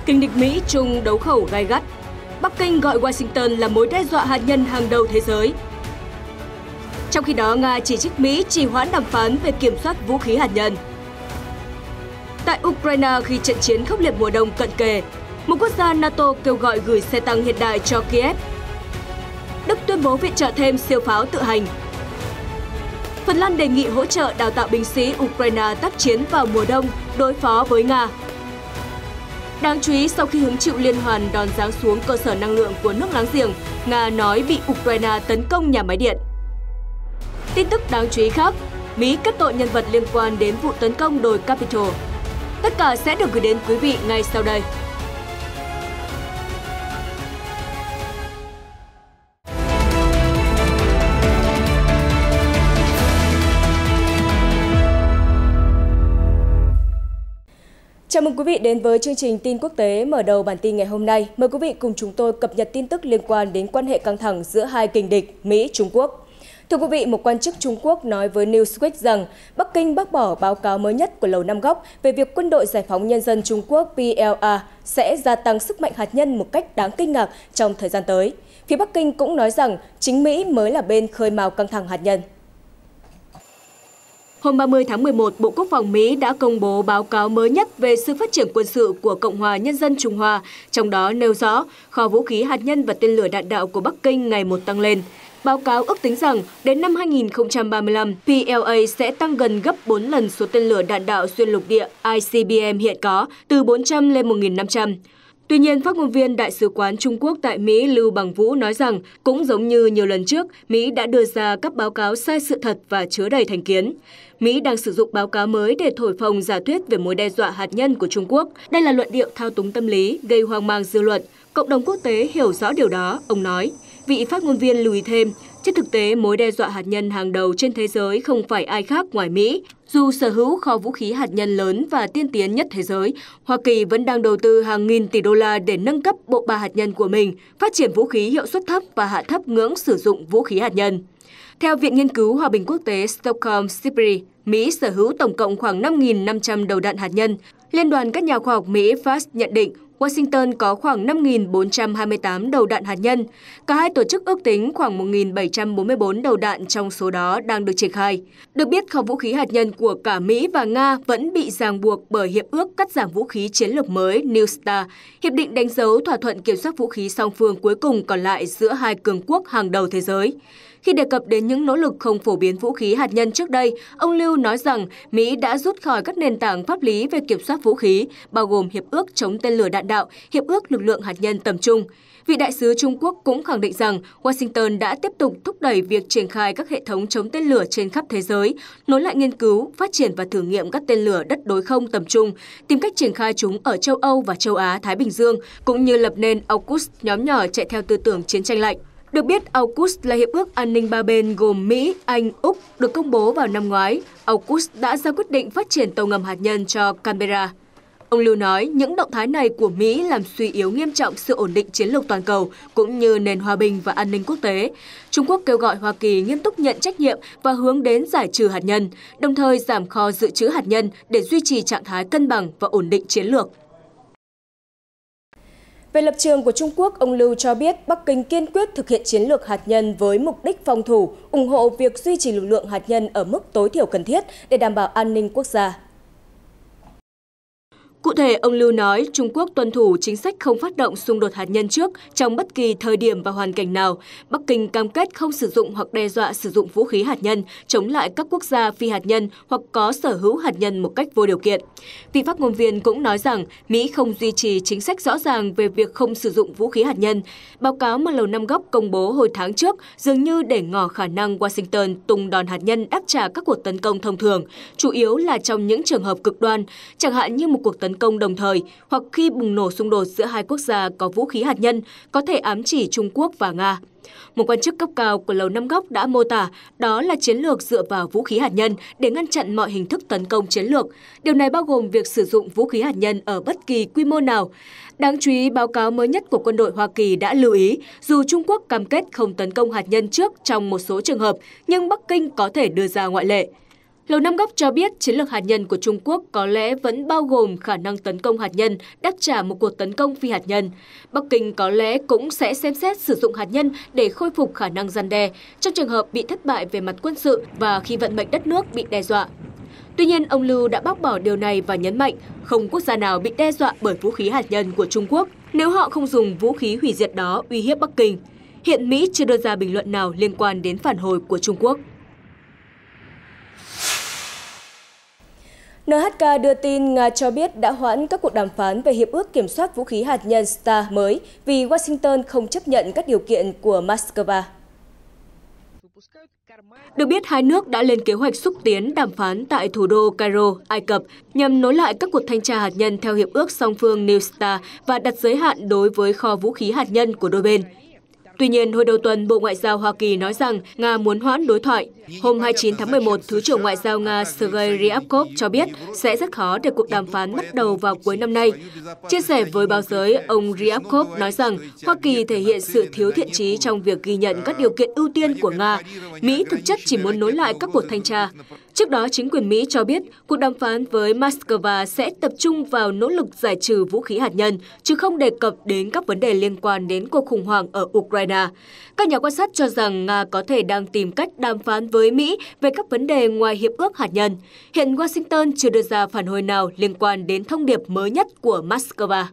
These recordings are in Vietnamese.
Kình địch Mỹ-Trung đấu khẩu gay gắt. Bắc Kinh gọi Washington là mối đe dọa hạt nhân hàng đầu thế giới. Trong khi đó, Nga chỉ trích Mỹ trì hoãn đàm phán về kiểm soát vũ khí hạt nhân. Tại Ukraine, khi trận chiến khốc liệt mùa đông cận kề, một quốc gia NATO kêu gọi gửi xe tăng hiện đại cho Kiev. Đức tuyên bố viện trợ thêm siêu pháo tự hành. Phần Lan đề nghị hỗ trợ đào tạo binh sĩ Ukraine tác chiến vào mùa đông đối phó với Nga. Đáng chú ý, sau khi hứng chịu liên hoàn đòn giáng xuống cơ sở năng lượng của nước láng giềng, Nga nói bị Ukraine tấn công nhà máy điện. Tin tức đáng chú ý khác, Mỹ kết tội nhân vật liên quan đến vụ tấn công đồi Capitol. Tất cả sẽ được gửi đến quý vị ngay sau đây. Chào mừng quý vị đến với chương trình tin quốc tế mở đầu bản tin ngày hôm nay. Mời quý vị cùng chúng tôi cập nhật tin tức liên quan đến quan hệ căng thẳng giữa hai kình địch Mỹ-Trung Quốc. Thưa quý vị, một quan chức Trung Quốc nói với Newsweek rằng Bắc Kinh bác bỏ báo cáo mới nhất của Lầu Năm Góc về việc Quân đội Giải phóng Nhân dân Trung Quốc PLA sẽ gia tăng sức mạnh hạt nhân một cách đáng kinh ngạc trong thời gian tới. Phía Bắc Kinh cũng nói rằng chính Mỹ mới là bên khơi mào căng thẳng hạt nhân. Hôm 30 tháng 11, Bộ Quốc phòng Mỹ đã công bố báo cáo mới nhất về sự phát triển quân sự của Cộng hòa Nhân dân Trung Hoa, trong đó nêu rõ kho vũ khí hạt nhân và tên lửa đạn đạo của Bắc Kinh ngày một tăng lên. Báo cáo ước tính rằng đến năm 2035, PLA sẽ tăng gần gấp 4 lần số tên lửa đạn đạo xuyên lục địa ICBM hiện có, từ 400 lên 1.500. Tuy nhiên, phát ngôn viên Đại sứ quán Trung Quốc tại Mỹ Lưu Bằng Vũ nói rằng, cũng giống như nhiều lần trước, Mỹ đã đưa ra các báo cáo sai sự thật và chứa đầy thành kiến. Mỹ đang sử dụng báo cáo mới để thổi phồng giả thuyết về mối đe dọa hạt nhân của Trung Quốc. Đây là luận điệu thao túng tâm lý, gây hoang mang dư luận. Cộng đồng quốc tế hiểu rõ điều đó, ông nói. Vị phát ngôn viên lưu ý thêm, trên thực tế, mối đe dọa hạt nhân hàng đầu trên thế giới không phải ai khác ngoài Mỹ. Dù sở hữu kho vũ khí hạt nhân lớn và tiên tiến nhất thế giới, Hoa Kỳ vẫn đang đầu tư hàng nghìn tỷ đô la để nâng cấp bộ ba hạt nhân của mình, phát triển vũ khí hiệu suất thấp và hạ thấp ngưỡng sử dụng vũ khí hạt nhân. Theo Viện Nghiên cứu Hòa bình Quốc tế Stockholm Sipri, Mỹ sở hữu tổng cộng khoảng 5.500 đầu đạn hạt nhân. Liên đoàn các nhà khoa học Mỹ FAST nhận định Washington có khoảng 5.428 đầu đạn hạt nhân. Cả hai tổ chức ước tính khoảng 1.744 đầu đạn trong số đó đang được triển khai. Được biết, kho vũ khí hạt nhân của cả Mỹ và Nga vẫn bị ràng buộc bởi Hiệp ước cắt giảm vũ khí chiến lược mới New START. Hiệp định đánh dấu thỏa thuận kiểm soát vũ khí song phương cuối cùng còn lại giữa hai cường quốc hàng đầu thế giới. Khi đề cập đến những nỗ lực không phổ biến vũ khí hạt nhân trước đây, ông Lưu nói rằng Mỹ đã rút khỏi các nền tảng pháp lý về kiểm soát vũ khí, bao gồm Hiệp ước chống tên lửa đạn đạo, Hiệp ước lực lượng hạt nhân tầm trung. Vị đại sứ Trung Quốc cũng khẳng định rằng Washington đã tiếp tục thúc đẩy việc triển khai các hệ thống chống tên lửa trên khắp thế giới, nối lại nghiên cứu, phát triển và thử nghiệm các tên lửa đất đối không tầm trung, tìm cách triển khai chúng ở châu Âu và châu Á, Thái Bình Dương, cũng như lập nên AUKUS, nhóm nhỏ chạy theo tư tưởng chiến tranh lạnh. Được biết, AUKUS là hiệp ước an ninh ba bên gồm Mỹ, Anh, Úc, được công bố vào năm ngoái. AUKUS đã ra quyết định phát triển tàu ngầm hạt nhân cho Canberra. Ông Lưu nói, những động thái này của Mỹ làm suy yếu nghiêm trọng sự ổn định chiến lược toàn cầu, cũng như nền hòa bình và an ninh quốc tế. Trung Quốc kêu gọi Hoa Kỳ nghiêm túc nhận trách nhiệm và hướng đến giải trừ hạt nhân, đồng thời giảm kho dự trữ hạt nhân để duy trì trạng thái cân bằng và ổn định chiến lược. Về lập trường của Trung Quốc, ông Lưu cho biết Bắc Kinh kiên quyết thực hiện chiến lược hạt nhân với mục đích phòng thủ, ủng hộ việc duy trì lực lượng hạt nhân ở mức tối thiểu cần thiết để đảm bảo an ninh quốc gia. Cụ thể, ông Lưu nói Trung Quốc tuân thủ chính sách không phát động xung đột hạt nhân trước trong bất kỳ thời điểm và hoàn cảnh nào. Bắc Kinh cam kết không sử dụng hoặc đe dọa sử dụng vũ khí hạt nhân, chống lại các quốc gia phi hạt nhân hoặc có sở hữu hạt nhân một cách vô điều kiện. Vị phát ngôn viên cũng nói rằng Mỹ không duy trì chính sách rõ ràng về việc không sử dụng vũ khí hạt nhân. Báo cáo mà Lầu Năm Góc công bố hồi tháng trước dường như để ngỏ khả năng Washington tung đòn hạt nhân đáp trả các cuộc tấn công thông thường, chủ yếu là trong những trường hợp cực đoan, chẳng hạn như một cuộc tấn công đồng thời hoặc khi bùng nổ xung đột giữa hai quốc gia có vũ khí hạt nhân có thể ám chỉ Trung Quốc và Nga. Một quan chức cấp cao của Lầu Năm Góc đã mô tả đó là chiến lược dựa vào vũ khí hạt nhân để ngăn chặn mọi hình thức tấn công chiến lược. Điều này bao gồm việc sử dụng vũ khí hạt nhân ở bất kỳ quy mô nào. Đáng chú ý, báo cáo mới nhất của quân đội Hoa Kỳ đã lưu ý, dù Trung Quốc cam kết không tấn công hạt nhân trước trong một số trường hợp, nhưng Bắc Kinh có thể đưa ra ngoại lệ. Lầu Năm Góc cho biết chiến lược hạt nhân của Trung Quốc có lẽ vẫn bao gồm khả năng tấn công hạt nhân, đáp trả một cuộc tấn công phi hạt nhân. Bắc Kinh có lẽ cũng sẽ xem xét sử dụng hạt nhân để khôi phục khả năng răn đe trong trường hợp bị thất bại về mặt quân sự và khi vận mệnh đất nước bị đe dọa. Tuy nhiên, ông Lưu đã bác bỏ điều này và nhấn mạnh không quốc gia nào bị đe dọa bởi vũ khí hạt nhân của Trung Quốc nếu họ không dùng vũ khí hủy diệt đó uy hiếp Bắc Kinh. Hiện Mỹ chưa đưa ra bình luận nào liên quan đến phản hồi của Trung Quốc. NHK đưa tin Nga cho biết đã hoãn các cuộc đàm phán về Hiệp ước Kiểm soát Vũ khí Hạt nhân START mới vì Washington không chấp nhận các điều kiện của Moscow. Được biết, hai nước đã lên kế hoạch xúc tiến đàm phán tại thủ đô Cairo, Ai Cập nhằm nối lại các cuộc thanh tra hạt nhân theo Hiệp ước song phương New START và đặt giới hạn đối với kho vũ khí hạt nhân của đôi bên. Tuy nhiên, hồi đầu tuần, Bộ Ngoại giao Hoa Kỳ nói rằng Nga muốn hoãn đối thoại. Hôm 29 tháng 11, Thứ trưởng Ngoại giao Nga Sergei Ryabkov cho biết sẽ rất khó để cuộc đàm phán bắt đầu vào cuối năm nay. Chia sẻ với báo giới, ông Ryabkov nói rằng Hoa Kỳ thể hiện sự thiếu thiện chí trong việc ghi nhận các điều kiện ưu tiên của Nga. Mỹ thực chất chỉ muốn nối lại các cuộc thanh tra. Trước đó, chính quyền Mỹ cho biết cuộc đàm phán với Moscow sẽ tập trung vào nỗ lực giải trừ vũ khí hạt nhân, chứ không đề cập đến các vấn đề liên quan đến cuộc khủng hoảng ở Ukraine. Các nhà quan sát cho rằng Nga có thể đang tìm cách đàm phán với Mỹ về các vấn đề ngoài hiệp ước hạt nhân. Hiện Washington chưa đưa ra phản hồi nào liên quan đến thông điệp mới nhất của Moscow.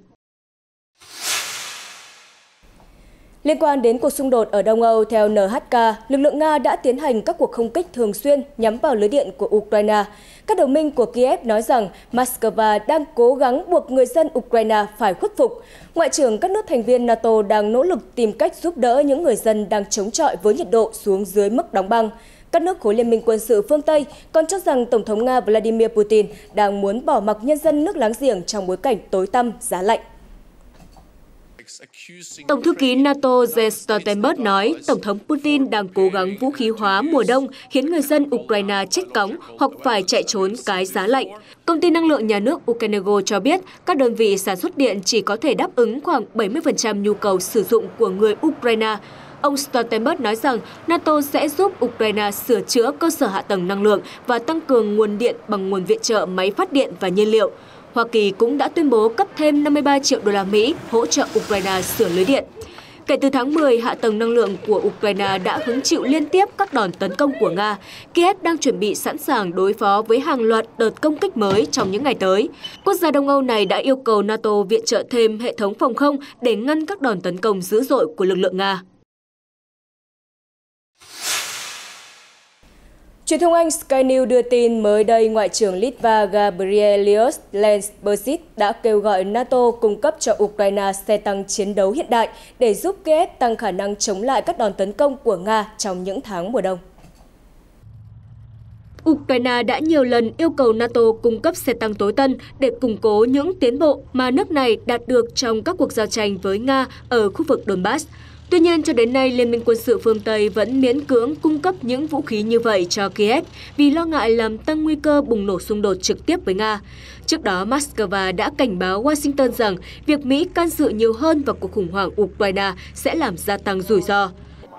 Liên quan đến cuộc xung đột ở Đông Âu, theo NHK, lực lượng Nga đã tiến hành các cuộc không kích thường xuyên nhắm vào lưới điện của Ukraine. Các đồng minh của Kiev nói rằng Moscow đang cố gắng buộc người dân Ukraine phải khuất phục. Ngoại trưởng các nước thành viên NATO đang nỗ lực tìm cách giúp đỡ những người dân đang chống chọi với nhiệt độ xuống dưới mức đóng băng. Các nước khối liên minh quân sự phương Tây còn cho rằng Tổng thống Nga Vladimir Putin đang muốn bỏ mặc nhân dân nước láng giềng trong bối cảnh tối tăm, giá lạnh. Tổng thư ký NATO Jens Stoltenberg nói Tổng thống Putin đang cố gắng vũ khí hóa mùa đông khiến người dân Ukraine chết cóng hoặc phải chạy trốn cái giá lạnh. Công ty năng lượng nhà nước Ukrenergo cho biết các đơn vị sản xuất điện chỉ có thể đáp ứng khoảng 70% nhu cầu sử dụng của người Ukraine. Ông Stoltenberg nói rằng NATO sẽ giúp Ukraine sửa chữa cơ sở hạ tầng năng lượng và tăng cường nguồn điện bằng nguồn viện trợ máy phát điện và nhiên liệu. Hoa Kỳ cũng đã tuyên bố cấp thêm 53 triệu đô la Mỹ hỗ trợ Ukraine sửa lưới điện. Kể từ tháng 10, hạ tầng năng lượng của Ukraine đã hứng chịu liên tiếp các đòn tấn công của Nga. Kiev đang chuẩn bị sẵn sàng đối phó với hàng loạt đợt công kích mới trong những ngày tới. Quốc gia Đông Âu này đã yêu cầu NATO viện trợ thêm hệ thống phòng không để ngăn các đòn tấn công dữ dội của lực lượng Nga. Truyền thông Anh Sky News đưa tin mới đây Ngoại trưởng Litva Gabrielius Landsbergis đã kêu gọi NATO cung cấp cho Ukraine xe tăng chiến đấu hiện đại để giúp Kiev tăng khả năng chống lại các đòn tấn công của Nga trong những tháng mùa đông. Ukraine đã nhiều lần yêu cầu NATO cung cấp xe tăng tối tân để củng cố những tiến bộ mà nước này đạt được trong các cuộc giao tranh với Nga ở khu vực Donbass. Tuy nhiên, cho đến nay, Liên minh quân sự phương Tây vẫn miễn cưỡng cung cấp những vũ khí như vậy cho Kiev vì lo ngại làm tăng nguy cơ bùng nổ xung đột trực tiếp với Nga. Trước đó, Moscow đã cảnh báo Washington rằng việc Mỹ can dự nhiều hơn vào cuộc khủng hoảng Ukraine sẽ làm gia tăng rủi ro.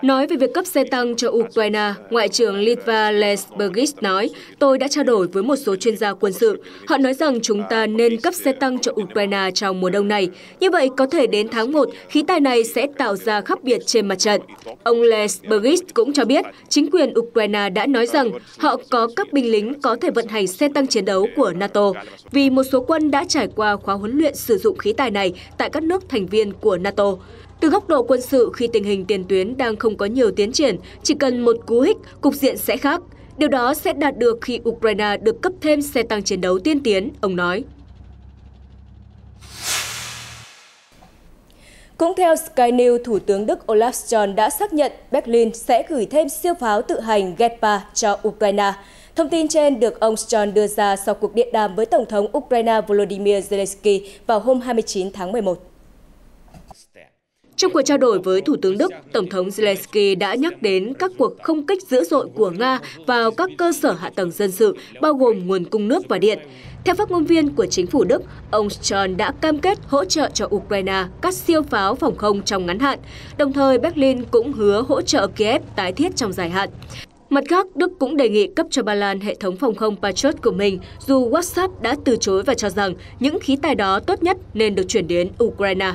Nói về việc cấp xe tăng cho Ukraine, Ngoại trưởng Litva Landsbergis nói, tôi đã trao đổi với một số chuyên gia quân sự. Họ nói rằng chúng ta nên cấp xe tăng cho Ukraine trong mùa đông này. Như vậy, có thể đến tháng 1, khí tài này sẽ tạo ra khác biệt trên mặt trận. Ông Landsbergis cũng cho biết, chính quyền Ukraine đã nói rằng họ có các binh lính có thể vận hành xe tăng chiến đấu của NATO, vì một số quân đã trải qua khóa huấn luyện sử dụng khí tài này tại các nước thành viên của NATO. Từ góc độ quân sự, khi tình hình tiền tuyến đang không có nhiều tiến triển, chỉ cần một cú hích, cục diện sẽ khác. Điều đó sẽ đạt được khi Ukraine được cấp thêm xe tăng chiến đấu tiên tiến, ông nói. Cũng theo Sky News, Thủ tướng Đức Olaf Scholz đã xác nhận Berlin sẽ gửi thêm siêu pháo tự hành Gepard cho Ukraine. Thông tin trên được ông Scholz đưa ra sau cuộc điện đàm với Tổng thống Ukraine Volodymyr Zelensky vào hôm 29 tháng 11. Trong cuộc trao đổi với Thủ tướng Đức, Tổng thống Zelensky đã nhắc đến các cuộc không kích dữ dội của Nga vào các cơ sở hạ tầng dân sự, bao gồm nguồn cung nước và điện. Theo phát ngôn viên của chính phủ Đức, ông Scholz đã cam kết hỗ trợ cho Ukraine các siêu pháo phòng không trong ngắn hạn, đồng thời Berlin cũng hứa hỗ trợ Kiev tái thiết trong dài hạn. Mặt khác, Đức cũng đề nghị cấp cho Ba Lan hệ thống phòng không Patriot của mình, dù WhatsApp đã từ chối và cho rằng những khí tài đó tốt nhất nên được chuyển đến Ukraine.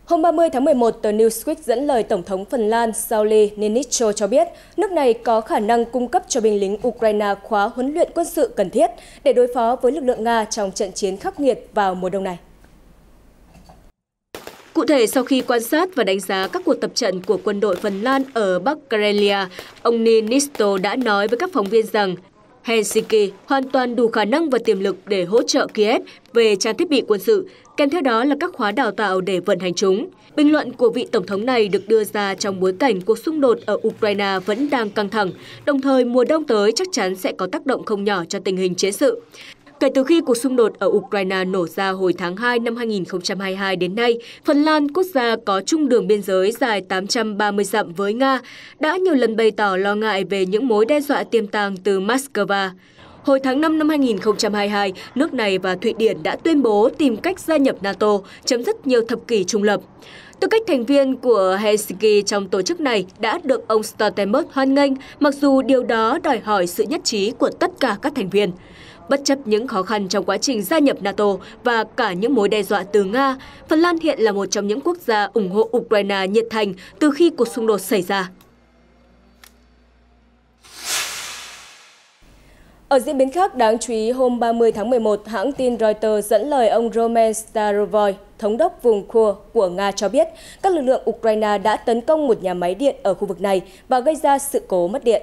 Hôm 30 tháng 11, tờ Newsweek dẫn lời Tổng thống Phần Lan Sauli Niinisto cho biết nước này có khả năng cung cấp cho binh lính Ukraine khóa huấn luyện quân sự cần thiết để đối phó với lực lượng Nga trong trận chiến khắc nghiệt vào mùa đông này. Cụ thể, sau khi quan sát và đánh giá các cuộc tập trận của quân đội Phần Lan ở Bắc Karelia, ông Niinisto đã nói với các phóng viên rằng Helsinki hoàn toàn đủ khả năng và tiềm lực để hỗ trợ Kiev về trang thiết bị quân sự, kèm theo đó là các khóa đào tạo để vận hành chúng. Bình luận của vị Tổng thống này được đưa ra trong bối cảnh cuộc xung đột ở Ukraine vẫn đang căng thẳng, đồng thời mùa đông tới chắc chắn sẽ có tác động không nhỏ cho tình hình chiến sự. Kể từ khi cuộc xung đột ở Ukraine nổ ra hồi tháng 2 năm 2022 đến nay, Phần Lan, quốc gia có chung đường biên giới dài 830 dặm với Nga, đã nhiều lần bày tỏ lo ngại về những mối đe dọa tiềm tàng từ Moscow. Hồi tháng 5 năm 2022, nước này và Thụy Điển đã tuyên bố tìm cách gia nhập NATO, chấm dứt nhiều thập kỷ trung lập. Tư cách thành viên của Helsinki trong tổ chức này đã được ông Stoltenberg hoan nghênh, mặc dù điều đó đòi hỏi sự nhất trí của tất cả các thành viên. Bất chấp những khó khăn trong quá trình gia nhập NATO và cả những mối đe dọa từ Nga, Phần Lan hiện là một trong những quốc gia ủng hộ Ukraine nhiệt thành từ khi cuộc xung đột xảy ra. Ở diễn biến khác đáng chú ý, hôm 30 tháng 11, hãng tin Reuters dẫn lời ông Roman Starovoy, thống đốc vùng Kursk của Nga cho biết các lực lượng Ukraine đã tấn công một nhà máy điện ở khu vực này và gây ra sự cố mất điện.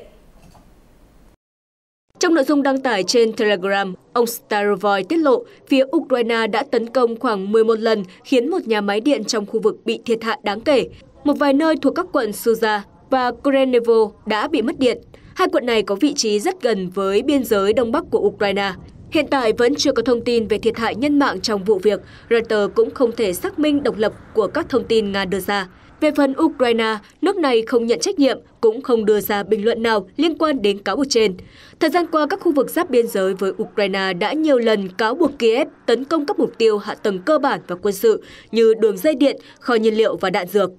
Trong nội dung đăng tải trên Telegram, ông Starovoy tiết lộ phía Ukraine đã tấn công khoảng 11 lần khiến một nhà máy điện trong khu vực bị thiệt hại đáng kể. Một vài nơi thuộc các quận Suza và Korenevo đã bị mất điện. Hai quận này có vị trí rất gần với biên giới đông bắc của Ukraine. Hiện tại vẫn chưa có thông tin về thiệt hại nhân mạng trong vụ việc. Reuters cũng không thể xác minh độc lập của các thông tin Nga đưa ra. Về phần Ukraine, nước này không nhận trách nhiệm, cũng không đưa ra bình luận nào liên quan đến cáo buộc trên. Thời gian qua, các khu vực giáp biên giới với Ukraine đã nhiều lần cáo buộc Kiev tấn công các mục tiêu hạ tầng cơ bản và quân sự như đường dây điện, kho nhiên liệu và đạn dược.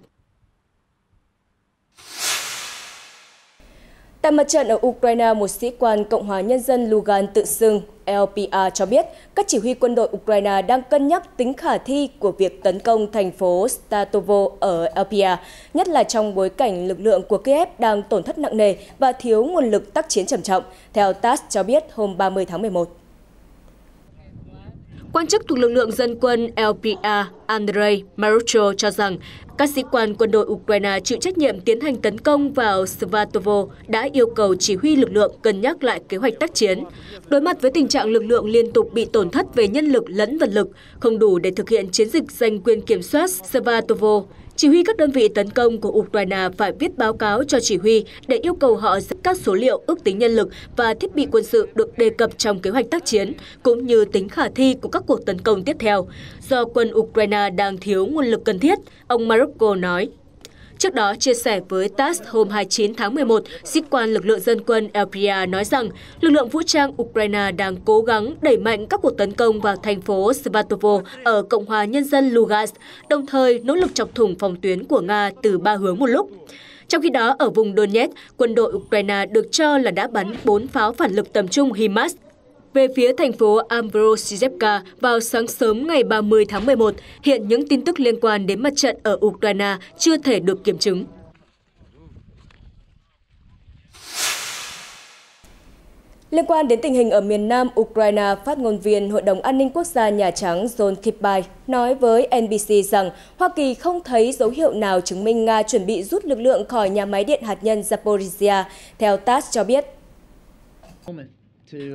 Tại mặt trận ở Ukraine, một sĩ quan Cộng hòa Nhân dân Lugan tự xưng LPA cho biết các chỉ huy quân đội Ukraine đang cân nhắc tính khả thi của việc tấn công thành phố Statovo ở LPA, nhất là trong bối cảnh lực lượng của Kiev đang tổn thất nặng nề và thiếu nguồn lực tác chiến trầm trọng, theo TASS cho biết hôm 30 tháng 11. Quan chức thuộc lực lượng dân quân LPA Andrei Marucho cho rằng các sĩ quan quân đội Ukraine chịu trách nhiệm tiến hành tấn công vào Svatovo đã yêu cầu chỉ huy lực lượng cân nhắc lại kế hoạch tác chiến. Đối mặt với tình trạng lực lượng liên tục bị tổn thất về nhân lực lẫn vật lực, không đủ để thực hiện chiến dịch giành quyền kiểm soát Svatovo, chỉ huy các đơn vị tấn công của Ukraine phải viết báo cáo cho chỉ huy để yêu cầu họ dẫn các số liệu ước tính nhân lực và thiết bị quân sự được đề cập trong kế hoạch tác chiến, cũng như tính khả thi của các cuộc tấn công tiếp theo. Do quân Ukraine đang thiếu nguồn lực cần thiết, ông Marocco nói. Trước đó, chia sẻ với TASS hôm 29 tháng 11, sĩ quan lực lượng dân quân LPA nói rằng lực lượng vũ trang Ukraine đang cố gắng đẩy mạnh các cuộc tấn công vào thành phố Svatovo ở Cộng hòa Nhân dân Lugansk, đồng thời nỗ lực chọc thủng phòng tuyến của Nga từ 3 hướng một lúc. Trong khi đó, ở vùng Donetsk, quân đội Ukraine được cho là đã bắn 4 pháo phản lực tầm trung HIMARS về phía thành phố Ambrosiyevka vào sáng sớm ngày 30 tháng 11, hiện những tin tức liên quan đến mặt trận ở Ukraine chưa thể được kiểm chứng. Liên quan đến tình hình ở miền Nam Ukraine, phát ngôn viên Hội đồng An ninh Quốc gia Nhà Trắng John Kirby nói với NBC rằng Hoa Kỳ không thấy dấu hiệu nào chứng minh Nga chuẩn bị rút lực lượng khỏi nhà máy điện hạt nhân Zaporizhzhia, theo TASS cho biết.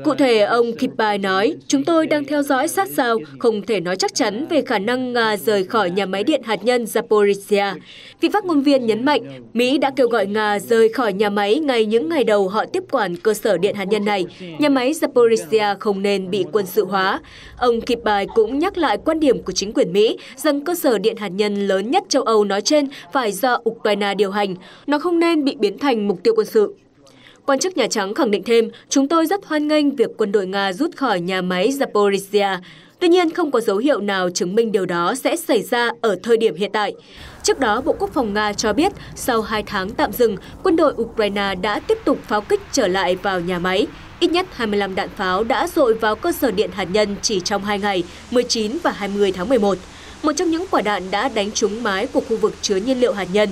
Cụ thể, ông Kirby nói, chúng tôi đang theo dõi sát sao, không thể nói chắc chắn về khả năng Nga rời khỏi nhà máy điện hạt nhân Zaporizhzhia. Vị phát ngôn viên nhấn mạnh, Mỹ đã kêu gọi Nga rời khỏi nhà máy ngay những ngày đầu họ tiếp quản cơ sở điện hạt nhân này. Nhà máy Zaporizhzhia không nên bị quân sự hóa. Ông Kirby cũng nhắc lại quan điểm của chính quyền Mỹ rằng cơ sở điện hạt nhân lớn nhất châu Âu nói trên phải do Ukraine điều hành. Nó không nên bị biến thành mục tiêu quân sự. Quan chức Nhà Trắng khẳng định thêm, chúng tôi rất hoan nghênh việc quân đội Nga rút khỏi nhà máy Zaporizhzhia. Tuy nhiên, không có dấu hiệu nào chứng minh điều đó sẽ xảy ra ở thời điểm hiện tại. Trước đó, Bộ Quốc phòng Nga cho biết sau 2 tháng tạm dừng, quân đội Ukraine đã tiếp tục pháo kích trở lại vào nhà máy. Ít nhất 25 đạn pháo đã dội vào cơ sở điện hạt nhân chỉ trong 2 ngày, 19 và 20 tháng 11. Một trong những quả đạn đã đánh trúng mái của khu vực chứa nhiên liệu hạt nhân.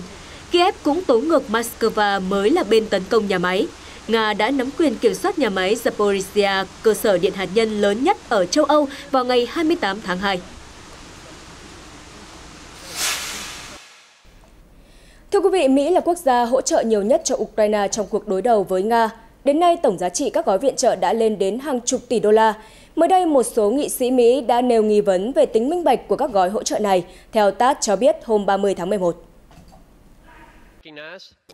Kiev cũng tố ngược Moscow mới là bên tấn công nhà máy. Nga đã nắm quyền kiểm soát nhà máy Zaporizhzhia, cơ sở điện hạt nhân lớn nhất ở châu Âu vào ngày 28 tháng 2. Thưa quý vị, Mỹ là quốc gia hỗ trợ nhiều nhất cho Ukraine trong cuộc đối đầu với Nga. Đến nay, tổng giá trị các gói viện trợ đã lên đến hàng chục tỷ đô la. Mới đây, một số nghị sĩ Mỹ đã nêu nghi vấn về tính minh bạch của các gói hỗ trợ này, theo TASS cho biết hôm 30 tháng 11.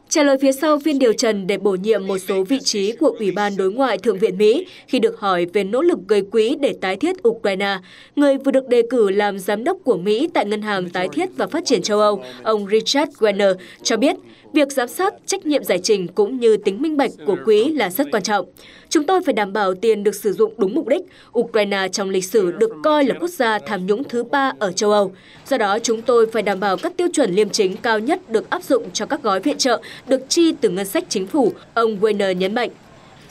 Trả lời phía sau phiên điều trần để bổ nhiệm một số vị trí của Ủy ban Đối ngoại Thượng viện Mỹ khi được hỏi về nỗ lực gây quỹ để tái thiết Ukraine, người vừa được đề cử làm giám đốc của Mỹ tại Ngân hàng Tái thiết và Phát triển châu Âu, ông Richard Werner, cho biết việc giám sát, trách nhiệm giải trình cũng như tính minh bạch của quỹ là rất quan trọng. Chúng tôi phải đảm bảo tiền được sử dụng đúng mục đích. Ukraine trong lịch sử được coi là quốc gia tham nhũng thứ 3 ở châu Âu. Do đó, chúng tôi phải đảm bảo các tiêu chuẩn liêm chính cao nhất được áp dụng cho các gói viện trợ được chi từ ngân sách chính phủ, ông Weiner nhấn mạnh.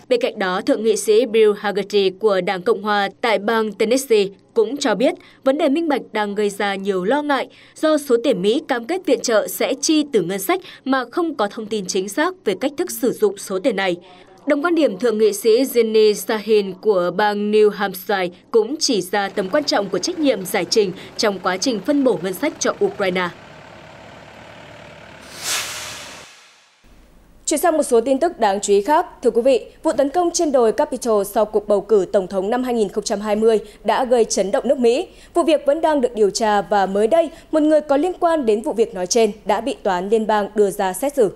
Bên cạnh đó, Thượng nghị sĩ Bill Hagerty của Đảng Cộng hòa tại bang Tennessee cũng cho biết vấn đề minh bạch đang gây ra nhiều lo ngại do số tiền Mỹ cam kết viện trợ sẽ chi từ ngân sách mà không có thông tin chính xác về cách thức sử dụng số tiền này. Đồng quan điểm, Thượng nghị sĩ Jeannie Shaheen của bang New Hampshire cũng chỉ ra tầm quan trọng của trách nhiệm giải trình trong quá trình phân bổ ngân sách cho Ukraine. Chuyển sang một số tin tức đáng chú ý khác. Thưa quý vị, vụ tấn công trên đồi Capitol sau cuộc bầu cử Tổng thống năm 2020 đã gây chấn động nước Mỹ. Vụ việc vẫn đang được điều tra và mới đây, một người có liên quan đến vụ việc nói trên đã bị tòa án liên bang đưa ra xét xử.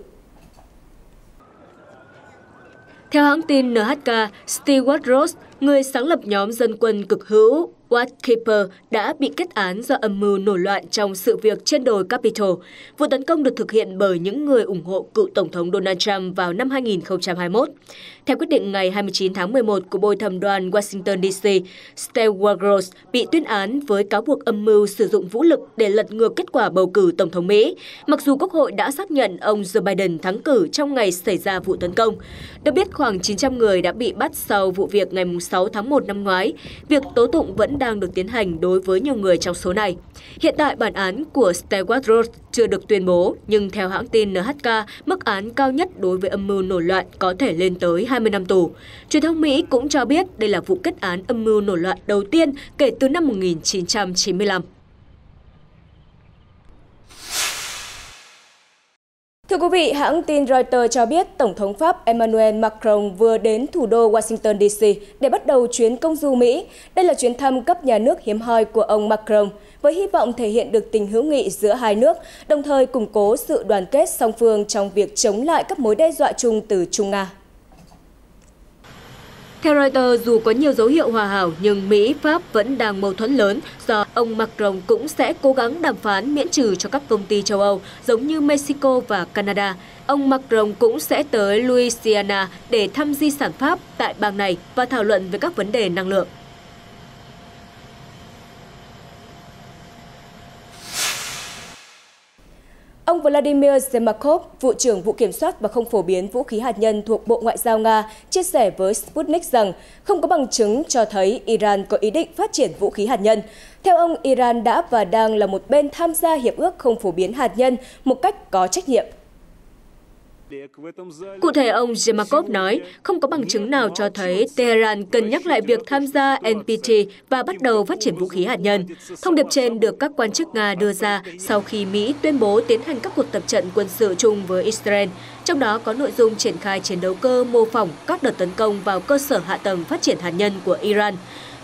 Theo hãng tin NHK, Stewart Ross, người sáng lập nhóm dân quân cực hữu White Keeper đã bị kết án do âm mưu nổi loạn trong sự việc trên đồi Capitol. Vụ tấn công được thực hiện bởi những người ủng hộ cựu Tổng thống Donald Trump vào năm 2021. Theo quyết định ngày 29 tháng 11 của Bồi thẩm đoàn Washington DC, Stewart Ross bị tuyên án với cáo buộc âm mưu sử dụng vũ lực để lật ngược kết quả bầu cử Tổng thống Mỹ, mặc dù Quốc hội đã xác nhận ông Joe Biden thắng cử trong ngày xảy ra vụ tấn công. Được biết, khoảng 900 người đã bị bắt sau vụ việc ngày 6 tháng 1 năm ngoái. Việc tố tụng vẫn đang được tiến hành đối với nhiều người trong số này. Hiện tại, bản án của Stewart Ross chưa được tuyên bố, nhưng theo hãng tin NHK, mức án cao nhất đối với âm mưu nổi loạn có thể lên tới 20 năm tù. Truyền thông Mỹ cũng cho biết đây là vụ kết án âm mưu nổi loạn đầu tiên kể từ năm 1995. Thưa quý vị, hãng tin Reuters cho biết Tổng thống Pháp Emmanuel Macron vừa đến thủ đô Washington DC để bắt đầu chuyến công du Mỹ. Đây là chuyến thăm cấp nhà nước hiếm hoi của ông Macron, với hy vọng thể hiện được tình hữu nghị giữa hai nước, đồng thời củng cố sự đoàn kết song phương trong việc chống lại các mối đe dọa chung từ Trung Nga. Theo Reuters, dù có nhiều dấu hiệu hòa hảo nhưng Mỹ-Pháp vẫn đang mâu thuẫn lớn do ông Macron cũng sẽ cố gắng đàm phán miễn trừ cho các công ty châu Âu giống như Mexico và Canada. Ông Macron cũng sẽ tới Louisiana để thăm di sản Pháp tại bang này và thảo luận về các vấn đề năng lượng. Ông Vladimir Zhirmakov, vụ trưởng vụ kiểm soát và không phổ biến vũ khí hạt nhân thuộc Bộ Ngoại giao Nga, chia sẻ với Sputnik rằng không có bằng chứng cho thấy Iran có ý định phát triển vũ khí hạt nhân. Theo ông, Iran đã và đang là một bên tham gia hiệp ước không phổ biến hạt nhân một cách có trách nhiệm. Cụ thể, ông Zhirmakov nói, không có bằng chứng nào cho thấy Tehran cân nhắc lại việc tham gia NPT và bắt đầu phát triển vũ khí hạt nhân. Thông điệp trên được các quan chức Nga đưa ra sau khi Mỹ tuyên bố tiến hành các cuộc tập trận quân sự chung với Israel, trong đó có nội dung triển khai chiến đấu cơ mô phỏng các đợt tấn công vào cơ sở hạ tầng phát triển hạt nhân của Iran.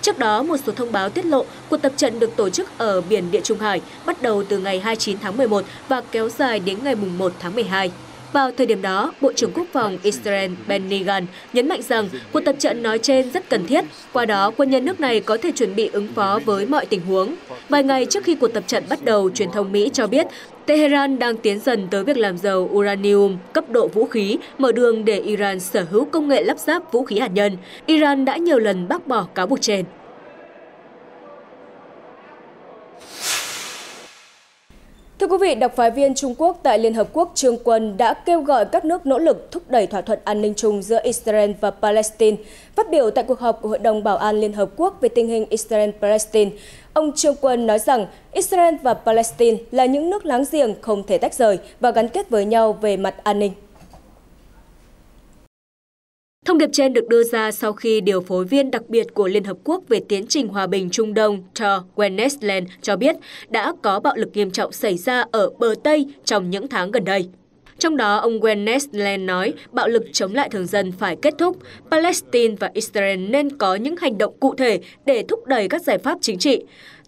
Trước đó, một số thông báo tiết lộ cuộc tập trận được tổ chức ở biển Địa Trung Hải bắt đầu từ ngày 29 tháng 11 và kéo dài đến ngày 1 tháng 12. Vào thời điểm đó, Bộ trưởng Quốc phòng Israel Benny Gantz nhấn mạnh rằng cuộc tập trận nói trên rất cần thiết, qua đó quân nhân nước này có thể chuẩn bị ứng phó với mọi tình huống. Vài ngày trước khi cuộc tập trận bắt đầu, truyền thông Mỹ cho biết Tehran đang tiến dần tới việc làm giàu uranium cấp độ vũ khí, mở đường để Iran sở hữu công nghệ lắp ráp vũ khí hạt nhân. Iran đã nhiều lần bác bỏ cáo buộc trên. Thưa quý vị, đặc phái viên Trung Quốc tại Liên Hợp Quốc Trương Quân đã kêu gọi các nước nỗ lực thúc đẩy thỏa thuận an ninh chung giữa Israel và Palestine. Phát biểu tại cuộc họp của Hội đồng Bảo an Liên Hợp Quốc về tình hình Israel-Palestine, ông Trương Quân nói rằng Israel và Palestine là những nước láng giềng không thể tách rời và gắn kết với nhau về mặt an ninh. Thông điệp trên được đưa ra sau khi điều phối viên đặc biệt của Liên Hợp Quốc về tiến trình hòa bình Trung Đông Tor Wennesland cho biết đã có bạo lực nghiêm trọng xảy ra ở bờ Tây trong những tháng gần đây. Trong đó, ông Wennesland nói bạo lực chống lại thường dân phải kết thúc, Palestine và Israel nên có những hành động cụ thể để thúc đẩy các giải pháp chính trị.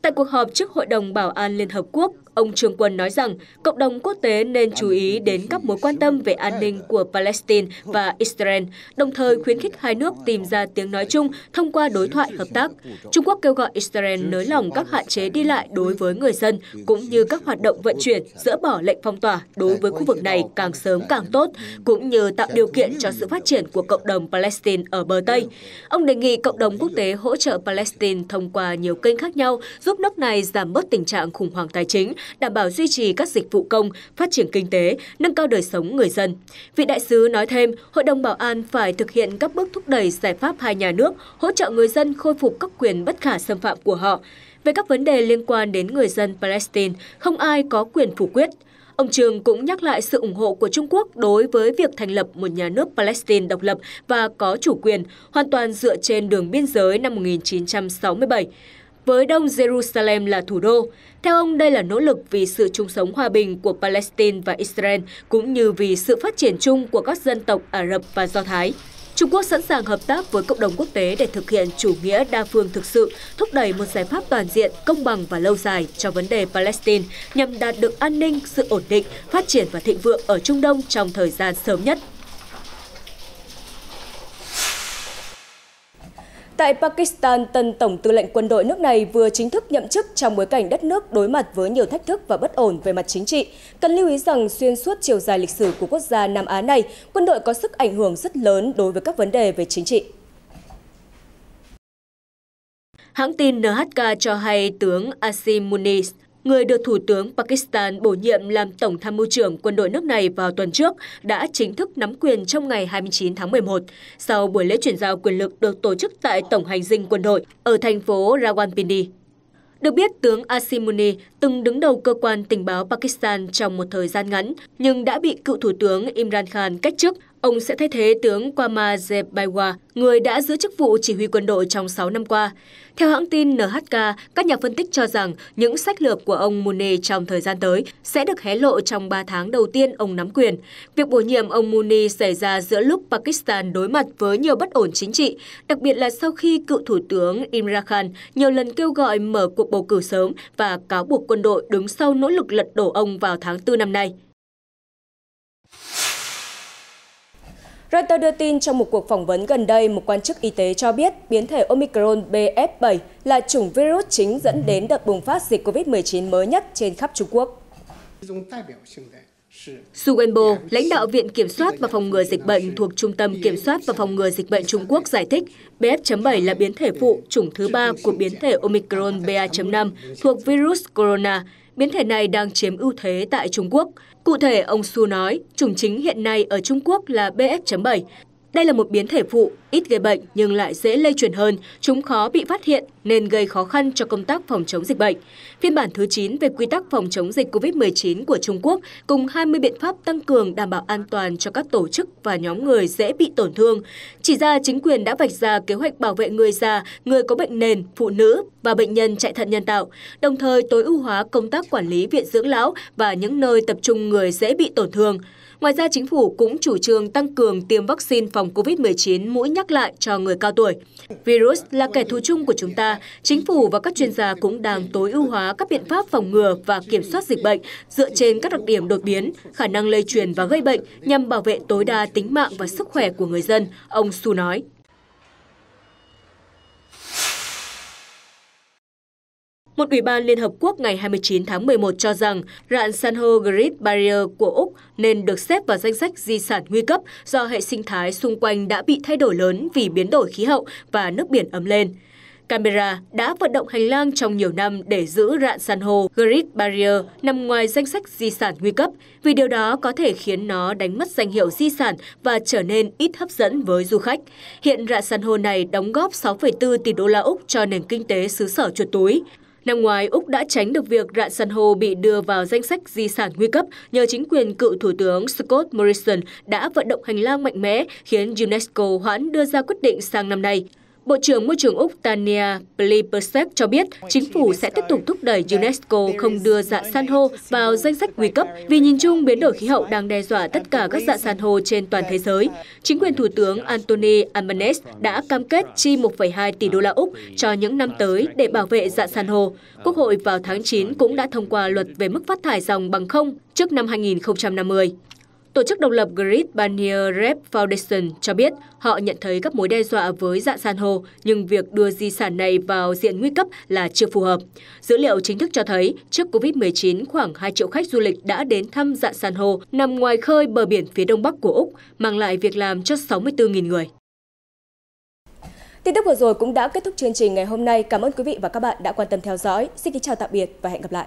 Tại cuộc họp trước Hội đồng Bảo an Liên Hợp Quốc, ông Trương Quân nói rằng cộng đồng quốc tế nên chú ý đến các mối quan tâm về an ninh của Palestine và Israel, đồng thời khuyến khích hai nước tìm ra tiếng nói chung thông qua đối thoại hợp tác. Trung Quốc kêu gọi Israel nới lỏng các hạn chế đi lại đối với người dân, cũng như các hoạt động vận chuyển, dỡ bỏ lệnh phong tỏa đối với khu vực này càng sớm càng tốt, cũng như tạo điều kiện cho sự phát triển của cộng đồng Palestine ở bờ Tây. Ông đề nghị cộng đồng quốc tế hỗ trợ Palestine thông qua nhiều kênh khác nhau, giúp nước này giảm bớt tình trạng khủng hoảng tài chính, đảm bảo duy trì các dịch vụ công, phát triển kinh tế, nâng cao đời sống người dân. Vị đại sứ nói thêm, Hội đồng Bảo an phải thực hiện các bước thúc đẩy giải pháp hai nhà nước, hỗ trợ người dân khôi phục các quyền bất khả xâm phạm của họ. Về các vấn đề liên quan đến người dân Palestine, không ai có quyền phủ quyết. Ông Trương cũng nhắc lại sự ủng hộ của Trung Quốc đối với việc thành lập một nhà nước Palestine độc lập và có chủ quyền, hoàn toàn dựa trên đường biên giới năm 1967. Với Đông Jerusalem là thủ đô. Theo ông, đây là nỗ lực vì sự chung sống hòa bình của Palestine và Israel, cũng như vì sự phát triển chung của các dân tộc Ả Rập và Do Thái. Trung Quốc sẵn sàng hợp tác với cộng đồng quốc tế để thực hiện chủ nghĩa đa phương thực sự, thúc đẩy một giải pháp toàn diện, công bằng và lâu dài cho vấn đề Palestine, nhằm đạt được an ninh, sự ổn định, phát triển và thịnh vượng ở Trung Đông trong thời gian sớm nhất. Tại Pakistan, tân Tổng tư lệnh quân đội nước này vừa chính thức nhậm chức trong bối cảnh đất nước đối mặt với nhiều thách thức và bất ổn về mặt chính trị. Cần lưu ý rằng xuyên suốt chiều dài lịch sử của quốc gia Nam Á này, quân đội có sức ảnh hưởng rất lớn đối với các vấn đề về chính trị. Hãng tin NHK cho hay tướng Asim Munir, người được Thủ tướng Pakistan bổ nhiệm làm Tổng tham mưu trưởng quân đội nước này vào tuần trước, đã chính thức nắm quyền trong ngày 29 tháng 11, sau buổi lễ chuyển giao quyền lực được tổ chức tại Tổng hành dinh quân đội ở thành phố Rawalpindi. Được biết, tướng Asim Munir từng đứng đầu cơ quan tình báo Pakistan trong một thời gian ngắn, nhưng đã bị cựu Thủ tướng Imran Khan cách chức. Ông sẽ thay thế tướng Qamar Zebaiwa, người đã giữ chức vụ chỉ huy quân đội trong 6 năm qua. Theo hãng tin NHK, các nhà phân tích cho rằng những sách lược của ông Munir trong thời gian tới sẽ được hé lộ trong 3 tháng đầu tiên ông nắm quyền. Việc bổ nhiệm ông Munir xảy ra giữa lúc Pakistan đối mặt với nhiều bất ổn chính trị, đặc biệt là sau khi cựu Thủ tướng Imran Khan nhiều lần kêu gọi mở cuộc bầu cử sớm và cáo buộc quân đội đứng sau nỗ lực lật đổ ông vào tháng 4 năm nay. Reuters đưa tin trong một cuộc phỏng vấn gần đây, một quan chức y tế cho biết biến thể Omicron BF7 là chủng virus chính dẫn đến đợt bùng phát dịch COVID-19 mới nhất trên khắp Trung Quốc. Su Wenbo, lãnh đạo Viện Kiểm soát và Phòng ngừa Dịch bệnh thuộc Trung tâm Kiểm soát và Phòng ngừa Dịch bệnh Trung Quốc giải thích, BF.7 là biến thể phụ, chủng thứ 3 của biến thể Omicron BA.5 thuộc virus corona. Biến thể này đang chiếm ưu thế tại Trung Quốc. Cụ thể, ông Su nói, chủng chính hiện nay ở Trung Quốc là BF.7. Đây là một biến thể phụ, ít gây bệnh nhưng lại dễ lây truyền hơn, chúng khó bị phát hiện nên gây khó khăn cho công tác phòng chống dịch bệnh. Phiên bản thứ 9 về quy tắc phòng chống dịch COVID-19 của Trung Quốc cùng 20 biện pháp tăng cường đảm bảo an toàn cho các tổ chức và nhóm người dễ bị tổn thương. Chỉ ra chính quyền đã vạch ra kế hoạch bảo vệ người già, người có bệnh nền, phụ nữ và bệnh nhân chạy thận nhân tạo, đồng thời tối ưu hóa công tác quản lý viện dưỡng lão và những nơi tập trung người dễ bị tổn thương. Ngoài ra, chính phủ cũng chủ trương tăng cường tiêm vaccine phòng COVID-19 mũi nhắc lại cho người cao tuổi. Virus là kẻ thù chung của chúng ta. Chính phủ và các chuyên gia cũng đang tối ưu hóa các biện pháp phòng ngừa và kiểm soát dịch bệnh dựa trên các đặc điểm đột biến, khả năng lây truyền và gây bệnh nhằm bảo vệ tối đa tính mạng và sức khỏe của người dân, ông Su nói. Một ủy ban Liên Hợp Quốc ngày 29 tháng 11 cho rằng rạn san hô Great Barrier của Úc nên được xếp vào danh sách di sản nguy cấp do hệ sinh thái xung quanh đã bị thay đổi lớn vì biến đổi khí hậu và nước biển ấm lên. Canberra đã vận động hành lang trong nhiều năm để giữ rạn san hô Great Barrier nằm ngoài danh sách di sản nguy cấp, vì điều đó có thể khiến nó đánh mất danh hiệu di sản và trở nên ít hấp dẫn với du khách. Hiện rạn san hô này đóng góp 6,4 tỷ đô la Úc cho nền kinh tế xứ sở chuột túi. Năm ngoái, Úc đã tránh được việc rạn san hô bị đưa vào danh sách di sản nguy cấp nhờ chính quyền cựu Thủ tướng Scott Morrison đã vận động hành lang mạnh mẽ khiến UNESCO hoãn đưa ra quyết định sang năm nay. Bộ trưởng Môi trường Úc Tania Plibersek cho biết chính phủ sẽ tiếp tục thúc đẩy UNESCO không đưa rạn san hô vào danh sách nguy cấp vì nhìn chung biến đổi khí hậu đang đe dọa tất cả các rạn san hô trên toàn thế giới. Chính quyền Thủ tướng Anthony Albanese đã cam kết chi 1,2 tỷ đô la Úc cho những năm tới để bảo vệ rạn san hô. Quốc hội vào tháng 9 cũng đã thông qua luật về mức phát thải ròng bằng không trước năm 2050. Tổ chức độc lập Great Barrier Reef Foundation cho biết họ nhận thấy các mối đe dọa với rạn san hô, nhưng việc đưa di sản này vào diện nguy cấp là chưa phù hợp. Dữ liệu chính thức cho thấy, trước Covid-19, khoảng 2 triệu khách du lịch đã đến thăm rạn san hô nằm ngoài khơi bờ biển phía đông bắc của Úc, mang lại việc làm cho 64.000 người. Tin tức vừa rồi cũng đã kết thúc chương trình ngày hôm nay. Cảm ơn quý vị và các bạn đã quan tâm theo dõi. Xin kính chào tạm biệt và hẹn gặp lại.